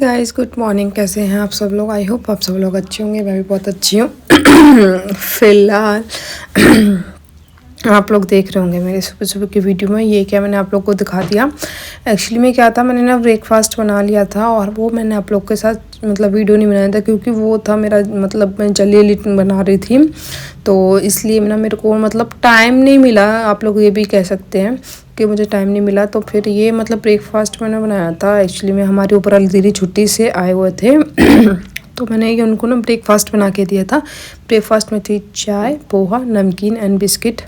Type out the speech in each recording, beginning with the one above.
Guys, good morning. कैसे हैं आप सब लोग? आई होप आप सब लोग अच्छे होंगे। मैं भी बहुत अच्छी हूँ। फिलहाल आप लोग देख रहे होंगे मेरे सुबह सुबह की वीडियो में ये क्या मैंने आप लोग को दिखा दिया। एक्चुअली में क्या था, मैंने ना ब्रेकफास्ट बना लिया था और वो मैंने आप लोग के साथ वीडियो नहीं बनाया था क्योंकि वो था मेरा मैं जल्दी बना रही थी, तो इसलिए ना मेरे को टाइम नहीं मिला। आप लोग ये भी कह सकते हैं कि मुझे टाइम नहीं मिला। तो फिर ये ब्रेकफास्ट मैंने बनाया था। एक्चुअली में हमारे ऊपर दीदी छुट्टी से आए हुए थे तो मैंने ये उनको ना ब्रेकफास्ट बना के दिया था। ब्रेकफास्ट में थी चाय, पोहा, नमकीन एंड बिस्किट।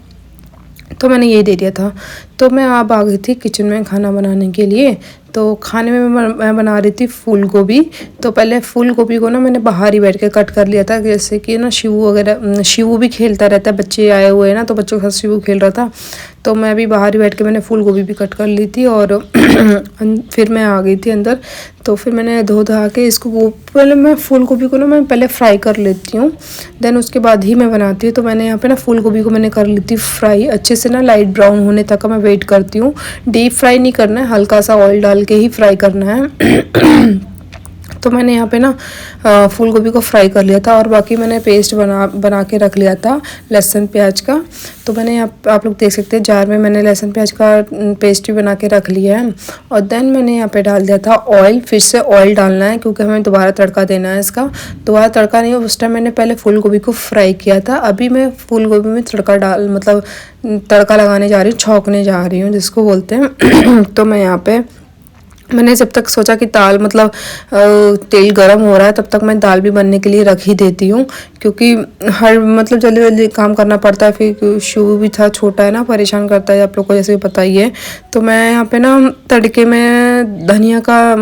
तो मैंने ये दे दिया था। तो मैं अब आ गई थी किचन में खाना बनाने के लिए। तो खाने में मैं बना रही थी फूल गोभी। तो पहले फूल गोभी को ना मैंने बाहर ही बैठ के कट कर लिया था, जैसे कि ना शिवू भी खेलता रहता है, बच्चे आए हुए हैं ना, तो बच्चों के साथ शिवू खेल रहा था। तो मैं भी बाहर ही बैठ के मैंने फूल गोभी भी कट कर ली थी और फिर मैं आ गई थी अंदर। तो फिर मैंने धो धा के इसको पहले मैं फूल गोभी को ना मैं पहले फ्राई कर लेती हूँ, देन उसके बाद ही मैं बनाती हूँ। तो मैंने यहाँ पे ना फूल गोभी को मैंने कर ली थी फ्राई अच्छे से ना, लाइट ब्राउन होने तक का मैं वेट करती हूँ। डीप फ्राई नहीं करना है, हल्का सा ऑयल डाल के ही फ्राई करना है। तो मैंने यहाँ पे ना फूल गोभी को फ्राई कर लिया था और बाकी मैंने पेस्ट बना के रख लिया था लहसुन प्याज का। तो मैंने आप लोग देख सकते हैं जार में मैंने लहसुन प्याज का पेस्ट भी बना के रख लिया है। और देन मैंने यहाँ पे डाल दिया था ऑयल। फिर से ऑयल डालना है क्योंकि हमें दोबारा तड़का देना है इसका। दोबारा तड़का नहीं, उस टाइम मैंने पहले फूल गोभी को फ्राई किया था। अभी मैं फूल गोभी में तड़का लगाने जा रही हूँ, छौंकने जा रही हूँ जिसको बोलते हैं। तो मैं यहाँ पे मैंने जब तक सोचा कि तेल गरम हो रहा है तब तक मैं दाल भी बनने के लिए रख ही देती हूँ, क्योंकि हर जल्दी जल्दी काम करना पड़ता है। फिर शिव भी था, छोटा है ना, परेशान करता है, आप लोग को जैसे पता ही है। तो मैं यहाँ पे ना तड़के में धनिया का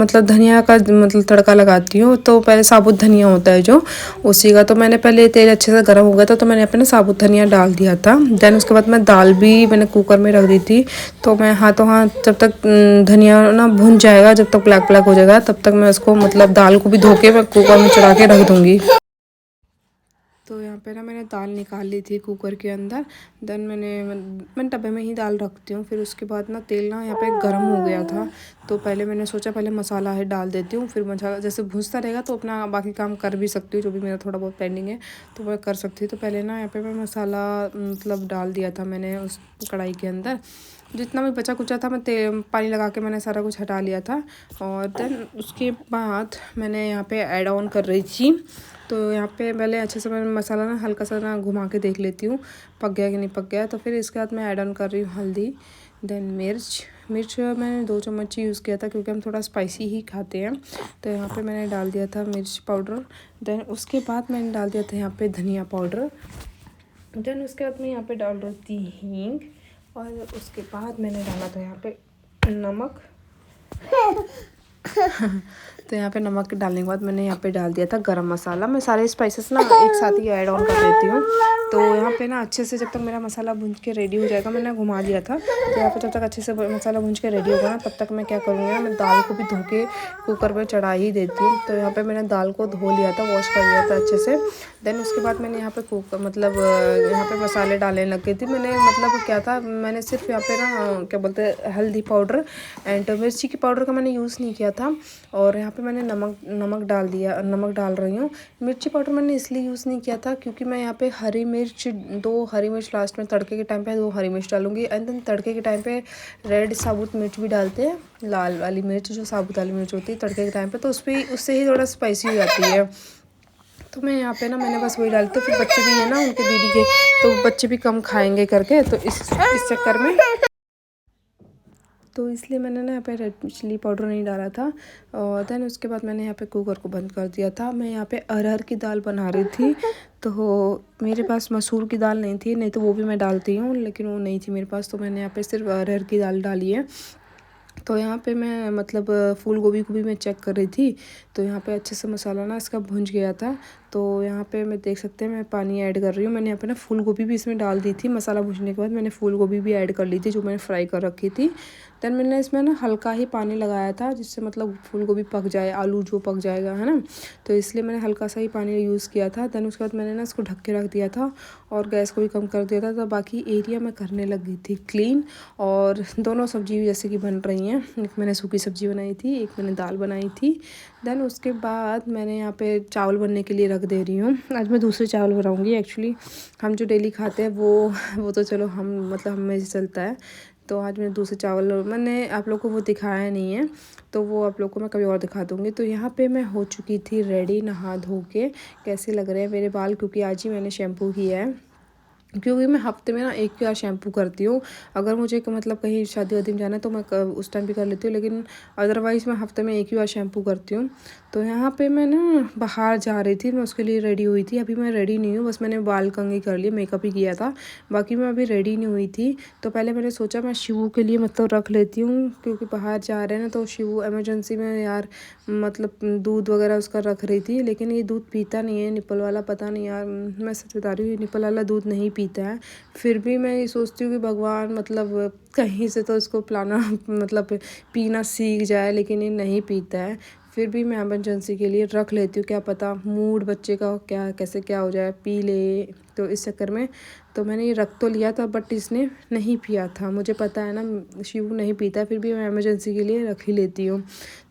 तड़का लगाती हूँ। तो पहले साबुत धनिया होता है जो, उसी का। तो मैंने पहले तेल अच्छे से गर्म हो गया था तो मैंने अपने साबुत धनिया डाल दिया था। देन उसके बाद मैं दाल भी मैंने कुकर में रख दी थी। तो मैं हाथों हाथ जब तक धनिया ना भुन जाएगा, जब तक ब्लैक ब्लैक हो जाएगा, तब तक मैं उसको दाल को भी धो के मैं कुकर में चढ़ा के रख दूँगी। तो यहाँ पे ना मैंने दाल निकाल ली थी कुकर के अंदर। देन मैं डब्बे में ही दाल रखती हूँ। फिर उसके बाद ना तेल ना यहाँ पे गर्म हो गया था। तो पहले मैंने सोचा पहले मसाला है डाल देती हूँ, फिर मसाला जैसे भूनता रहेगा तो अपना बाकी काम कर भी सकती हूँ, जो भी मेरा थोड़ा बहुत पेंडिंग है तो वह कर सकती हूँ। तो पहले ना यहाँ पे मैं मसाला डाल दिया था मैंने उस कढ़ाई के अंदर। जितना भी बचा कुचा था मैं पानी लगा के मैंने सारा कुछ हटा लिया था। और देन उसके बाद मैंने यहाँ पे ऐड ऑन कर रही थी। तो यहाँ पे पहले अच्छे से मैं मसाला ना हल्का सा ना घुमा के देख लेती हूँ पक गया कि नहीं पक गया। तो फिर इसके बाद मैं ऐड ऑन कर रही हूँ हल्दी, देन मिर्च मैंने 2 चम्मच यूज़ किया था क्योंकि हम थोड़ा स्पाइसी ही खाते हैं। तो यहाँ पे मैंने डाल दिया था मिर्च पाउडर। देन उसके बाद मैंने डाल दिया था यहाँ पे धनिया पाउडर। देन उसके बाद मैं यहाँ पे डाल रही थी हींग। और उसके बाद मैंने डाला था यहाँ पे नमक। तो यहाँ पे नमक डालने के बाद मैंने यहाँ पे डाल दिया था गरम मसाला। मैं सारे स्पाइसेस ना एक साथ ही ऐड ऑन कर देती हूँ। तो यहाँ पे ना अच्छे से जब तक मेरा मसाला भून के रेडी हो जाएगा, मैंने घुमा दिया था। तो यहाँ पे जब तक अच्छे से मसाला भून के रेडी होगा ना, तब तक मैं क्या करूँगी, मैं दाल को भी धो के कुकर में चढ़ा ही देती हूँ। तो यहाँ पे मैंने दाल को धो लिया था, वॉश कर लिया था अच्छे से। देन उसके बाद मैंने यहाँ पे यहाँ पे मसाले डालने लग गई थी। मैंने क्या था, मैंने सिर्फ यहाँ पे ना क्या बोलते हैं हल्दी पाउडर एंड मिर्ची की पाउडर का मैंने यूज़ नहीं किया था। और यहाँ पे मैंने नमक डाल रही हूँ। मिर्ची पाउडर मैंने इसलिए यूज़ नहीं किया था क्योंकि मैं यहाँ पे 2 हरी मिर्च लास्ट में तड़के के टाइम पे 2 हरी मिर्च डालूंगी। एंड देन तड़के के टाइम पे रेड साबुत मिर्च भी डालते हैं, लाल वाली मिर्च जो साबुत वाली मिर्च होती है तड़के के टाइम पे, तो उससे ही थोड़ा स्पाइसी हो जाती है। तो मैं यहाँ पे ना मैंने बस वही डाली। तो फिर बच्चे भी हैं ना उनके दीदी के, तो बच्चे भी कम खाएंगे करके, तो इस चक्कर में तो इसलिए मैंने ना यहाँ पे रेड चिली पाउडर नहीं डाला था। और देन उसके बाद मैंने यहाँ पे कुकर को बंद कर दिया था। मैं यहाँ पे अरहर की दाल बना रही थी। तो मेरे पास मसूर की दाल नहीं थी, नहीं तो वो भी मैं डालती हूँ, लेकिन वो नहीं थी मेरे पास। तो मैंने यहाँ पे सिर्फ अरहर की दाल डाली है। तो यहाँ पे मैं फूल गोभी को भी मैं चेक कर रही थी। तो यहाँ पे अच्छे से मसाला ना इसका भुंज गया था। तो यहाँ पे मैं देख सकते हैं मैं पानी ऐड कर रही हूँ। मैंने यहाँ पे ना फूल गोभी भी इसमें डाल दी थी। मसाला भुजने के बाद मैंने फूल गोभी भी ऐड कर ली थी जो मैंने फ्राई कर रखी थी। देन मैंने इसमें ना हल्का ही पानी लगाया था, जिससे मतलब फूल गोभी पक जाए, आलू जो पक जाएगा है ना, तो इसलिए मैंने हल्का सा ही पानी यूज़ किया था। देन उसके बाद मैंने ना इसको ढक के रख दिया था और गैस को भी कम कर दिया था। तो बाकी एरिया मैं करने लगी थी क्लीन। और दोनों सब्जी जैसे कि बन रही हैं, एक मैंने सूखी सब्जी बनाई थी, एक मैंने दाल बनाई थी। देन उसके बाद मैंने यहाँ पे चावल बनने के लिए रख दे रही हूँ। आज मैं दूसरे चावल बनाऊँगी। एक्चुअली हम जो डेली खाते हैं वो तो चलो हम मतलब हमें से चलता है। तो आज मैं दूसरे चावल, मैंने आप लोग को वो दिखाया नहीं है, तो वो आप लोग को मैं कभी और दिखा दूँगी। तो यहाँ पे मैं हो चुकी थी रेडी नहा धो के। कैसे लग रहे हैं मेरे बाल, क्योंकि आज ही मैंने शैम्पू किया है, क्योंकि मैं हफ्ते में ना एक बार शैम्पू करती हूँ। अगर मुझे मतलब कहीं शादी वादी में जाना है तो मैं उस टाइम भी कर लेती हूँ, लेकिन अदरवाइज़ मैं हफ्ते में एक ही बार शैम्पू करती हूँ। तो यहाँ पे मैं ना बाहर जा रही थी, मैं उसके लिए रेडी हुई थी। अभी मैं रेडी नहीं हूँ, बस मैंने बाल कंघी कर लिए, मेकअप ही किया था, बाकी मैं अभी रेडी नहीं हुई थी। तो पहले मैंने सोचा मैं शिवू के लिए मतलब रख लेती हूँ, क्योंकि बाहर जा रहे हैं ना, तो शिवू एमरजेंसी में यार मतलब दूध वगैरह उसका रख रही थी, लेकिन ये दूध पीता नहीं है निपल वाला। पता नहीं यार, मैं सच बता रही हूँ, निपल वाला दूध नहीं पीता है। फिर भी मैं ये सोचती हूँ कि भगवान मतलब कहीं से तो इसको पिलाना मतलब पीना सीख जाए, लेकिन ये नहीं पीता है। फिर भी मैं एमरजेंसी के लिए रख लेती हूँ, क्या पता मूड बच्चे का क्या कैसे क्या हो जाए, पी ले। तो इस चक्कर में तो मैंने ये रख तो लिया था, बट इसने नहीं पिया था। मुझे पता है ना शिवू नहीं पीता, फिर भी मैं एमरजेंसी के लिए रख ही लेती हूँ।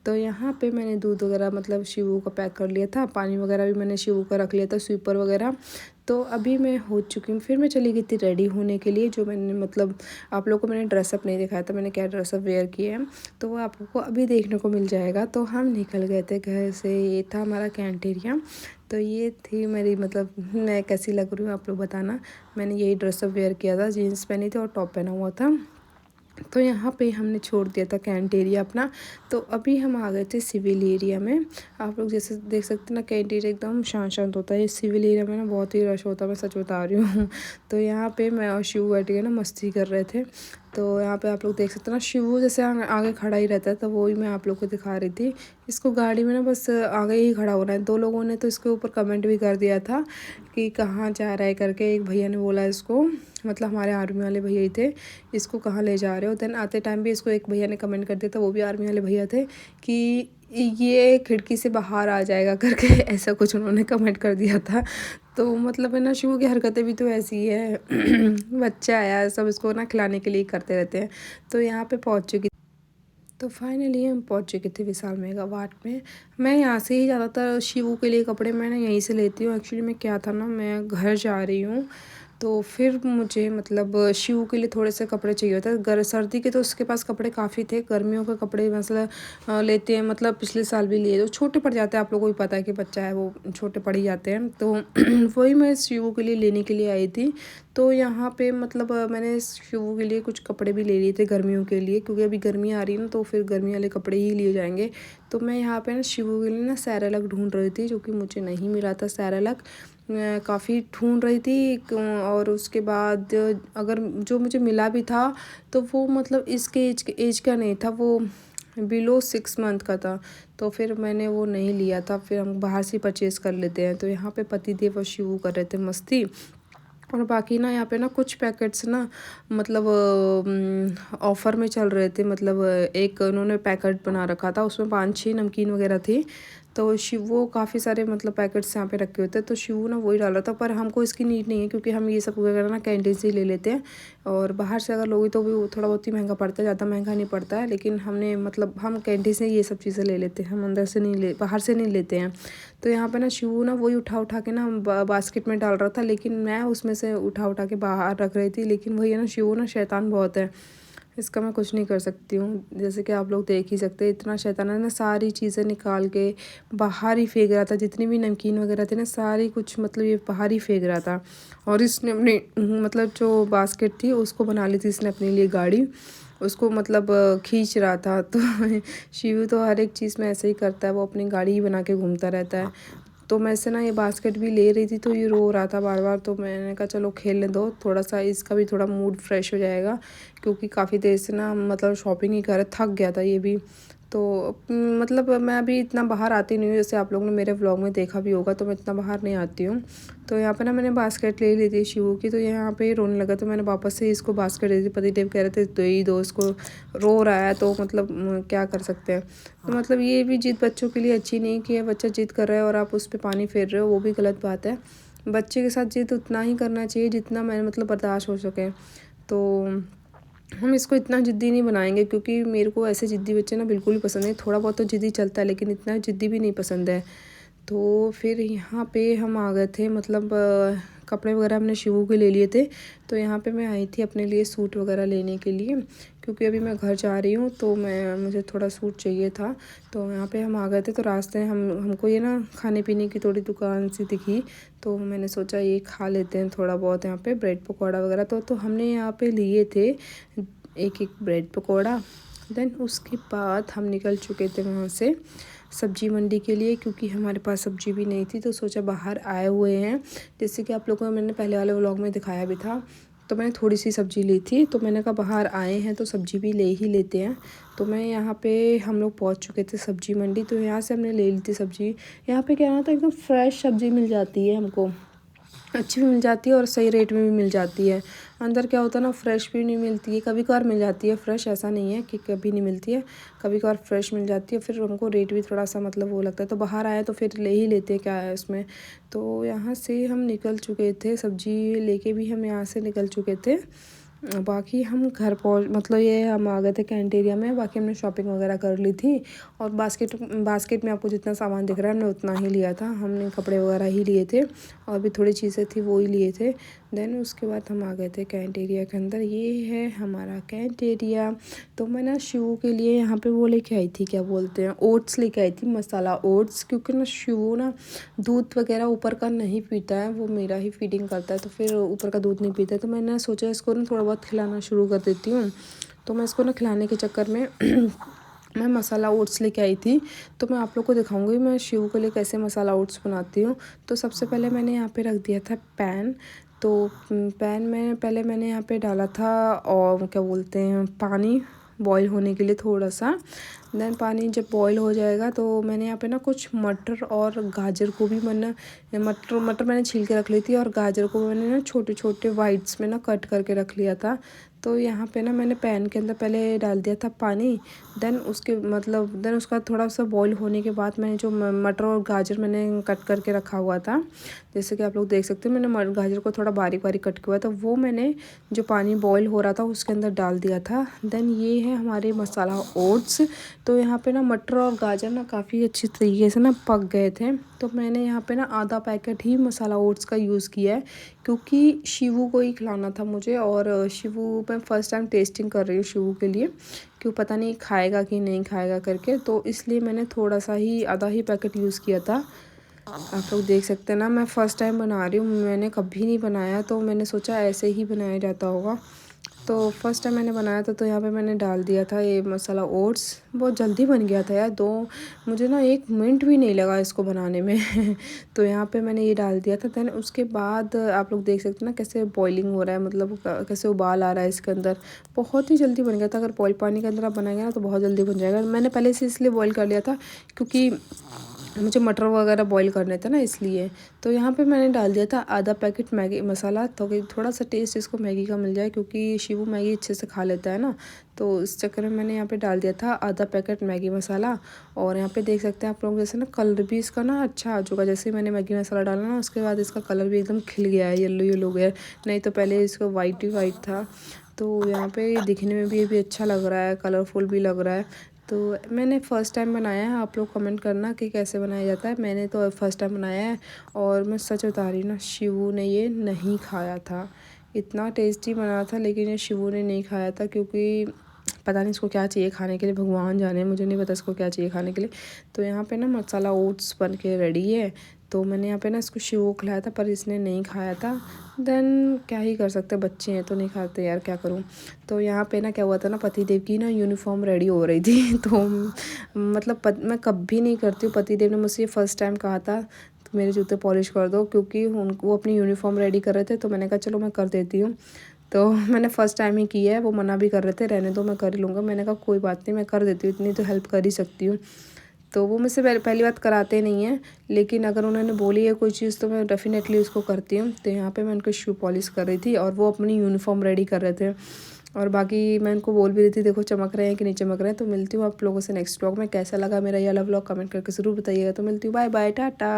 तो यहाँ पे मैंने दूध वगैरह मतलब शिवू का पैक कर लिया था, पानी वगैरह भी मैंने शिवू का रख लिया था, स्वीपर वगैरह। तो अभी मैं हो चुकी हूँ, फिर मैं चली गई थी रेडी होने के लिए। जो मैंने मतलब आप लोगों को मैंने ड्रेसअप नहीं दिखाया था, मैंने क्या ड्रेसअप वेयर किया है, तो वो आप लोगों को अभी देखने को मिल जाएगा। तो हम निकल गए थे घर से, ये था हमारा कैंटेरिया। तो ये थी मेरी मतलब मैं कैसी लग रही हूँ आप लोग बताना। मैंने यही ड्रेसअप वेयर किया था, जीन्स पहनी थी और टॉप पहना हुआ था। तो यहाँ पे हमने छोड़ दिया था कैंट एरिया अपना। तो अभी हम आ गए थे सिविल एरिया में। आप लोग जैसे देख सकते हैं ना, कैंट एरिया एकदम शांत शांत होता है। इस सिविल एरिया में ना बहुत ही रश होता है, मैं सच बता रही हूँ। तो यहाँ पे मैं और शिव बैठ के ना मस्ती कर रहे थे। तो यहाँ पे आप लोग देख सकते हैं ना, शिवू जैसे आगे खड़ा ही रहता है, तो वो ही मैं आप लोग को दिखा रही थी। इसको गाड़ी में ना बस आगे ही खड़ा होना है। 2 लोगों ने तो इसके ऊपर कमेंट भी कर दिया था कि कहाँ जा रहा है करके। एक भैया ने बोला इसको, मतलब हमारे आर्मी वाले भैया ही थे, इसको कहाँ ले जा रहे हो। देन आते टाइम भी इसको एक भैया ने कमेंट कर दिया था, वो भी आर्मी वाले भैया थे, कि ये खिड़की से बाहर आ जाएगा करके ऐसा कुछ उन्होंने कमेंट कर दिया था। तो मतलब है ना, शिवू की हरकतें भी तो ऐसी ही है। बच्चा आया सब इसको ना खिलाने के लिए करते रहते हैं। तो यहाँ पे पहुँच चुकी। तो फाइनली हम पहुँच चुके थे विशाल मेगा मार्ट में। मैं यहाँ से ही ज़्यादातर शिवू के लिए कपड़े मैं ना यहीं से लेती हूँ। एक्चुअली मैं क्या था ना, मैं घर जा रही हूँ, तो फिर मुझे मतलब शिवू के लिए थोड़े से कपड़े चाहिए होते। सर्दी के तो उसके पास कपड़े काफ़ी थे, गर्मियों के कपड़े मतलब लेते हैं, मतलब पिछले साल भी लिए, तो छोटे पड़ जाते हैं। आप लोगों को भी पता है कि बच्चा है, वो छोटे पड़ ही जाते हैं। तो वही मैं शिवू के लिए लेने के लिए आई थी। तो यहाँ पे मतलब मैंने शिवू के लिए कुछ कपड़े भी ले लिए थे गर्मियों के लिए, क्योंकि अभी गर्मी आ रही है ना, तो फिर गर्मी वाले कपड़े ही लिए जाएंगे। तो मैं यहाँ पे ना शिवू के लिए ना सैरेलक ढूंढ रही थी, जो कि मुझे नहीं मिला था सैरेलक। काफ़ी ढूंढ रही थी। और उसके बाद अगर जो मुझे मिला भी था, तो वो मतलब इसके एज का नहीं था, वो बिलो 6 मंथ का था। तो फिर मैंने वो नहीं लिया था, फिर हम बाहर से परचेज़ कर लेते हैं। तो यहाँ पे पतिदेव और शिवू कर रहे थे मस्ती। और बाकी ना यहाँ पे ना कुछ पैकेट्स ना मतलब ऑफ़र में चल रहे थे। मतलब एक उन्होंने पैकेट बना रखा था, उसमें 5-6 नमकीन वगैरह थी। तो शिव वो काफ़ी सारे मतलब पैकेट्स यहाँ पे रखे होते हैं, तो शिवू ना वही डाल रहा था। पर हमको इसकी नीड नहीं है, क्योंकि हम ये सब वगैरह ना कैंटीन से ही ले लेते हैं। और बाहर से अगर लोगे तो भी वो थोड़ा बहुत ही महंगा पड़ता है, ज़्यादा महंगा नहीं पड़ता है। लेकिन हमने मतलब हम कैंटीन से ये सब चीज़ें ले लेते हैं, हम अंदर से नहीं ले, बाहर से नहीं लेते हैं। तो यहाँ पे ना शिवू ना वही उठा उठा के ना बास्केट में डाल रहा था, लेकिन मैं उसमें से उठा उठा के बाहर रख रही थी। लेकिन वही है ना, शिवू ना शैतान बहुत है, इसका मैं कुछ नहीं कर सकती हूँ। जैसे कि आप लोग देख ही सकते हैं, इतना शैतान है ना, सारी चीज़ें निकाल के बाहर ही फेंक रहा था। जितनी भी नमकीन वगैरह थे ना, सारी कुछ मतलब ये बाहर ही फेंक रहा था। और इसने अपनी मतलब जो बास्केट थी उसको बना ली थी इसने अपने लिए गाड़ी, उसको मतलब खींच रहा था। तो शिवू तो हर एक चीज़ में ऐसे ही करता है, वो अपनी गाड़ी ही बना के घूमता रहता है। तो मैं से ना ये बास्केट भी ले रही थी, तो ये रो रहा था बार बार। तो मैंने कहा चलो खेलने दो थोड़ा सा, इसका भी थोड़ा मूड फ्रेश हो जाएगा, क्योंकि काफ़ी देर से ना मतलब शॉपिंग ही कर थक गया था ये भी। तो मतलब मैं अभी इतना बाहर आती नहीं हूँ, जैसे आप लोगों ने मेरे व्लॉग में देखा भी होगा, तो मैं इतना बाहर नहीं आती हूँ। तो यहाँ पे ना मैंने बास्केट ले ली थी शिवू की, तो यहाँ पे रोने लगा तो मैंने वापस से इसको बास्केट दे दी। पतिदेव कह रहे थे दो ही दो, इसको रो रहा है तो मतलब क्या कर सकते हैं। तो मतलब ये भी जिद बच्चों के लिए अच्छी नहीं कि बच्चा जिद कर रहा है और आप उस पर पानी फेर रहे हो, वो भी गलत बात है। बच्चे के साथ जिद उतना ही करना चाहिए जितना मैं मतलब बर्दाश्त हो सके। तो हम इसको इतना ज़िद्दी नहीं बनाएंगे, क्योंकि मेरे को ऐसे ज़िद्दी बच्चे ना बिल्कुल ही पसंद नहीं। थोड़ा बहुत तो ज़िद्दी चलता है, लेकिन इतना ज़िद्दी भी नहीं पसंद है। तो फिर यहाँ पे हम आ गए थे, मतलब कपड़े वगैरह हमने शिवू के ले लिए थे। तो यहाँ पे मैं आई थी अपने लिए सूट वगैरह लेने के लिए, क्योंकि अभी मैं घर जा रही हूँ तो मुझे थोड़ा सूट चाहिए था। तो यहाँ पे हम आ गए थे, तो रास्ते में हमको ये ना खाने पीने की थोड़ी दुकान सी दिखी। तो मैंने सोचा ये खा लेते हैं थोड़ा बहुत, यहाँ पे ब्रेड पकौड़ा वगैरह। तो हमने यहाँ पे लिए थे एक एक ब्रेड पकौड़ा। देन उसके बाद हम निकल चुके थे वहाँ से सब्जी मंडी के लिए, क्योंकि हमारे पास सब्जी भी नहीं थी। तो सोचा बाहर आए हुए हैं, जैसे कि आप लोगों को मैंने पहले वाले व्लॉग में दिखाया भी था, तो मैंने थोड़ी सी सब्जी ली थी। तो मैंने कहा बाहर आए हैं तो सब्जी भी ले ही लेते हैं। तो मैं यहाँ पे हम लोग पहुँच चुके थे सब्जी मंडी। तो यहाँ से हमने ले ली थी सब्जी। यहाँ पे क्या होता है, एकदम फ्रेश सब्जी मिल जाती है हमको, अच्छी भी मिल जाती है और सही रेट में भी मिल जाती है। अंदर क्या होता है ना, फ्रेश भी नहीं मिलती है, कभी कभार मिल जाती है फ्रेश, ऐसा नहीं है कि कभी नहीं मिलती है, कभी कभार फ्रेश मिल जाती है। फिर हमको रेट भी थोड़ा सा मतलब वो लगता है, तो बाहर आए तो फिर ले ही लेते हैं, क्या है उसमें। तो यहाँ से हम निकल चुके थे, सब्जी लेके भी हम यहाँ से निकल चुके थे। बाकी हम घर पहुँच मतलब ये हम आ गए थे कैंटेरिया में। बाकी हमने शॉपिंग वगैरह कर ली थी, और बास्केट में आपको जितना सामान दिख रहा है हमने उतना ही लिया था। हमने कपड़े वगैरह ही लिए थे, और भी थोड़ी चीज़ें थी वो ही लिए थे। देन उसके बाद हम आ गए थे कैंटेरिया के अंदर। ये है हमारा कैंटेरिया। तो मैं ना शिवू के लिए यहाँ पे वो लेके आई थी, क्या बोलते हैं, ओट्स लेके आई थी, मसाला ओट्स। क्योंकि ना शिवू ना दूध वगैरह ऊपर का नहीं पीता है, वो मेरा ही फीडिंग करता है, तो फिर ऊपर का दूध नहीं पीता है। तो मैंने सोचा इसको ना थोड़ा बहुत खिलाना शुरू कर देती हूँ। तो मैं इसको ना खिलाने के चक्कर में मैं मसाला ओट्स लेके आई थी। तो मैं आप लोग को दिखाऊंगी मैं शिवू के लिए कैसे मसाला ओट्स बनाती हूँ। तो सबसे पहले मैंने यहाँ पे रख दिया था पैन। तो पैन में पहले मैंने यहाँ पे डाला था, और क्या बोलते हैं, पानी बॉईल होने के लिए थोड़ा सा। देन पानी जब बॉईल हो जाएगा तो मैंने यहाँ पे ना कुछ मटर और गाजर को भी मैंने मटर मैंने छील के रख ली थी, और गाजर को मैंने ना छोटे छोटे वाइट्स में ना कट करके रख लिया था। तो यहाँ पे ना मैंने पैन के अंदर पहले डाल दिया था पानी। देन उसका थोड़ा सा बॉईल होने के बाद मैंने जो मटर और गाजर मैंने कट करके रखा हुआ था, जैसे कि आप लोग देख सकते हो, मैंने गाजर को थोड़ा बारीक बारीक कट किया था, वो मैंने जो पानी बॉईल हो रहा था उसके अंदर डाल दिया था। देन ये है हमारे मसाला ओट्स। तो यहाँ पे ना मटर और गाजर ना काफ़ी अच्छी तरीके से ना पक गए थे। तो मैंने यहाँ पे ना आधा पैकेट ही मसाला ओट्स का यूज़ किया है, क्योंकि शिवू को ही खिलाना था मुझे। और शिवू मैं फ़र्स्ट टाइम टेस्टिंग कर रही हूँ शिवू के लिए, क्यों पता नहीं खाएगा कि नहीं खाएगा करके, तो इसलिए मैंने थोड़ा सा ही आधा ही पैकेट यूज़ किया था। आप लोग देख सकते हैं ना, मैं फ़र्स्ट टाइम बना रही हूँ, मैंने कभी नहीं बनाया, तो मैंने सोचा ऐसे ही बनाया जाता होगा। तो फर्स्ट टाइम मैंने बनाया था, तो यहाँ पे मैंने डाल दिया था ये मसाला ओट्स। बहुत जल्दी बन गया था यार, मुझे ना 1 मिनट भी नहीं लगा इसको बनाने में तो यहाँ पे मैंने ये डाल दिया था। देन उसके बाद आप लोग देख सकते हैं ना कैसे बॉइलिंग हो रहा है, मतलब कैसे उबाल आ रहा है इसके अंदर। बहुत ही जल्दी बन गया था। अगर बॉइल पानी के अंदर आप बनाएंगे ना तो बहुत जल्दी बन जाएगा। मैंने पहले से इसलिए बॉईल कर लिया था क्योंकि मुझे मटर वगैरह बॉईल करने थे ना, इसलिए। तो यहाँ पे मैंने डाल दिया था आधा पैकेट मैगी मसाला, तो थोड़ा सा टेस्ट इसको मैगी का मिल जाए, क्योंकि शिवू मैगी अच्छे से खा लेता है ना। तो इस चक्कर में मैंने यहाँ पे डाल दिया था आधा पैकेट मैगी मसाला। और यहाँ पे देख सकते हैं आप लोग, जैसे ना कलर भी इसका ना अच्छा आ चुका। जैसे मैंने मैगी मसाला डाला ना, उसके बाद इसका कलर भी एकदम खिल गया है, येलो येलो हो गया है। नहीं तो पहले इसका वाइट ही वाइट था। तो यहाँ पे दिखने में भी अच्छा लग रहा है, कलरफुल भी लग रहा है। तो मैंने फ़र्स्ट टाइम बनाया है, आप लोग कमेंट करना कि कैसे बनाया जाता है। मैंने तो फ़र्स्ट टाइम बनाया है, और मैं सच बता रही हूँ ना, शिवू ने ये नहीं खाया था। इतना टेस्टी बना था, लेकिन ये शिवू ने नहीं खाया था, क्योंकि पता नहीं इसको क्या चाहिए खाने के लिए, भगवान जाने, मुझे नहीं पता इसको क्या चाहिए खाने के लिए। तो यहाँ पे ना मसाला ओट्स बन के रेडी है। तो मैंने यहाँ पे ना इसको शिवू को खिलाया था, पर इसने नहीं खाया था। देन क्या ही कर सकते, बच्चे हैं तो नहीं खाते यार, क्या करूँ। तो यहाँ पे ना क्या हुआ था ना, पतिदेव की ना यूनिफॉर्म रेडी हो रही थी तो मतलब मैं कभी नहीं करती हूँ। पतिदेव ने मुझसे फर्स्ट टाइम कहा था तो मेरे जूते पॉलिश कर दो, क्योंकि वो अपनी यूनिफॉर्म रेडी कर रहे थे। तो मैंने कहा चलो मैं कर देती हूँ। तो मैंने फ़र्स्ट टाइम ही किया है। वो मना भी कर रहे थे, रहने दो मैं कर ही लूँगा। मैंने कहा कोई बात नहीं, मैं कर देती हूँ, इतनी तो हेल्प कर ही सकती हूँ। तो वो मुझसे पहली बात कराते नहीं हैं, लेकिन अगर उन्होंने बोली है कोई चीज़ तो मैं डेफ़िनेटली उसको करती हूँ। तो यहाँ पे मैं उनके शू पॉलिश कर रही थी और वो अपनी यूनिफ़ॉर्म रेडी कर रहे थे। और बाकी मैं उनको बोल भी रही थी देखो चमक रहे हैं कि नहीं चमक रहे हैं। तो मिलती हूँ आप लोगों से नेक्स्ट व्लॉग में। कैसा लगा मेरा ये वाला व्लॉग कमेंट करके ज़रूर बताइएगा। तो मिलती हूँ, बाय बाय, टाटा।